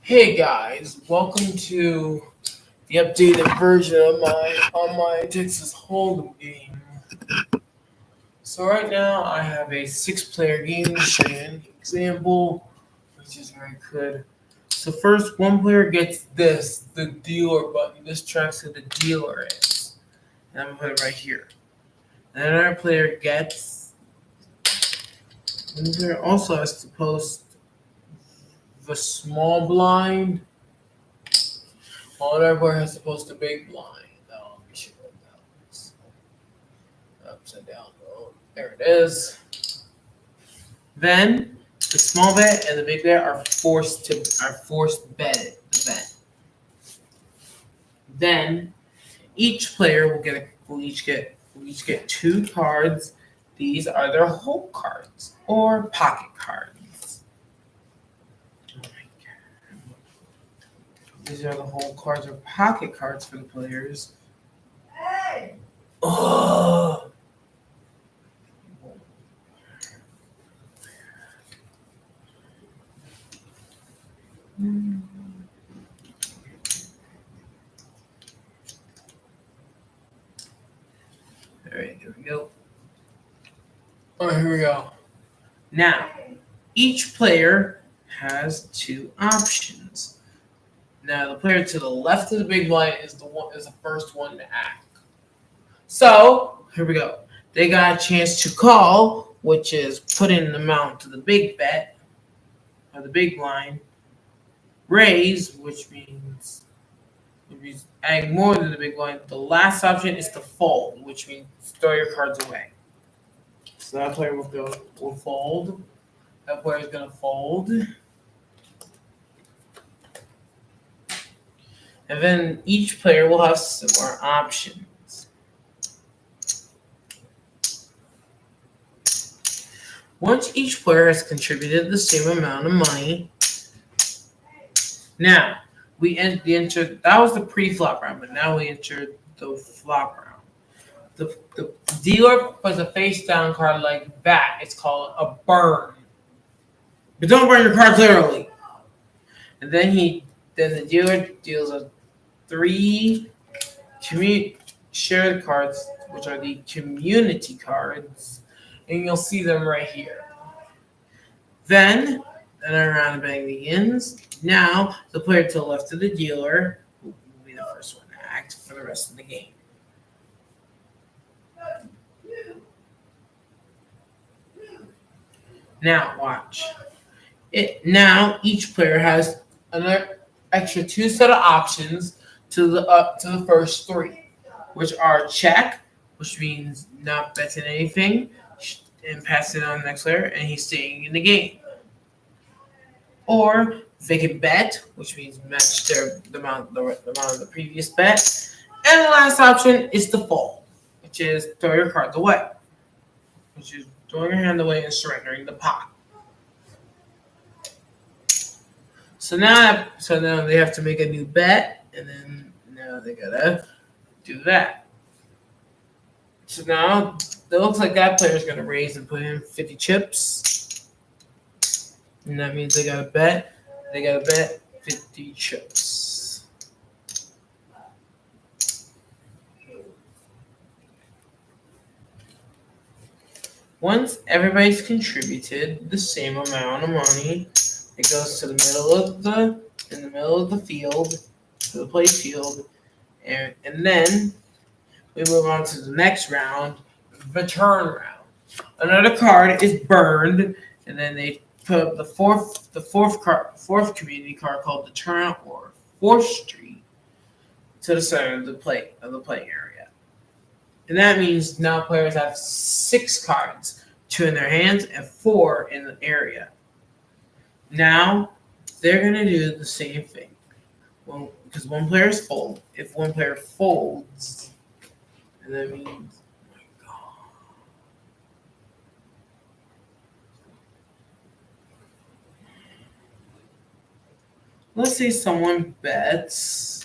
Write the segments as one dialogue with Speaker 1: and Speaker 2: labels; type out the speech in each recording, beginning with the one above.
Speaker 1: Hey guys, welcome to the updated version of my Texas Hold'em game. So right now I have a 6-player game to show you an example, which is very good. So first, one player gets the dealer button. This tracks who the dealer is. And I'm gonna put it right here. And another player gets. One player also has to post the small blind. Another player has to post the big blind. Oh, let me show you what that is. Upside down. Oh, there it is. Then the small bet and the big bet are forced bet the bet. Then each player will each get 2 cards. These are their whole cards or pocket cards. Oh my God. These are the whole cards or pocket cards for the players. Hey. Oh. All right, here we go. All right, here we go. Now, each player has 2 options. Now, the player to the left of the big blind is the first one to act. So, here we go. They got a chance to call, which is put in an amount to the big bet, or the big blind. Raise, which means adding more than the big blind. The last option is to fold, which means throw your cards away. So that player will fold. That player is going to fold. And then each player will have similar options. Once each player has contributed the same amount of money, now we entered. That was the pre-flop round, but now we entered the flop round. The dealer puts a face down card like that. It's called a burn. But don't burn your cards literally. And then the dealer deals a 3 shared cards, which are the community cards, and you'll see them right here. Then another round of betting begins. Now the player to the left of the dealer will be the first one to act for the rest of the game. Now watch. Now each player has another extra 2 set of options to the first 3, which are check, which means not betting anything, and passing it on to the next player, and he's staying in the game. Or they can bet, which means match the amount of the previous bet. And the last option is to fold, which is throw your cards away, which is throwing your hand away and surrendering the pot. So now they have to make a new bet, and then now they gotta do that. So now it looks like that player's gonna raise and put in 50 chips, and that means they gotta bet. They gotta bet 50 chips. Once everybody's contributed the same amount of money, it goes to the middle of the field, to the play field, and then we move on to the next round, the turn round. Another card is burned, and then they put up the fourth community card called the turn or 4th street to the center of the playing area. And that means now players have 6 cards, 2 in their hands and 4 in the area. Now they're gonna do the same thing. Well, because one player is fold. If one player folds, and that means, oh my God. Let's say someone bets.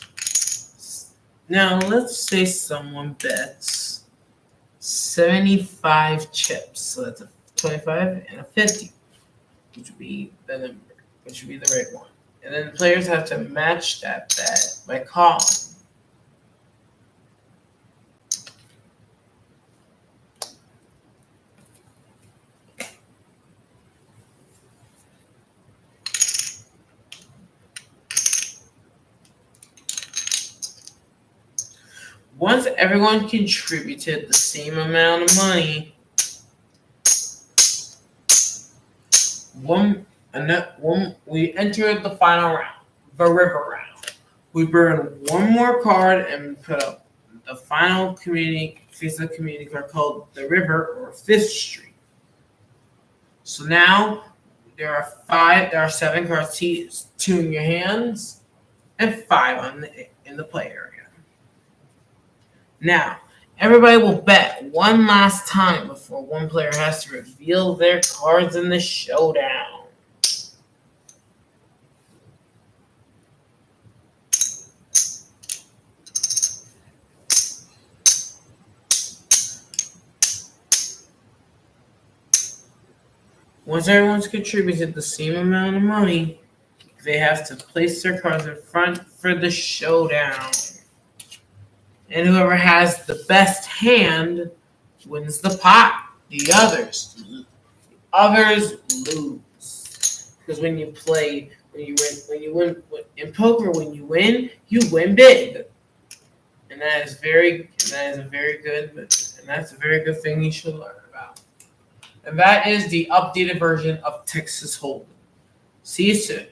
Speaker 1: Now let's say someone bets 75 chips. So that's 25, and a 50, which would be the number, which would be the right one. And then the players have to match that bet by calling. Once everyone contributed the same amount of money, we entered the final round, the river round. We burn one more card and put up the final piece of community card called the river or 5th Street. So now there are 7 cards, 2 in your hands and 5 in the play area. Now, everybody will bet one last time before one player has to reveal their cards in the showdown. Once everyone's contributed the same amount of money, they have to place their cards in front for the showdown. And whoever has the best hand wins the pot. The others lose. Because when you win in poker, when you win big. And that's a very good thing you should learn about. And that is the updated version of Texas Hold'em. See you soon.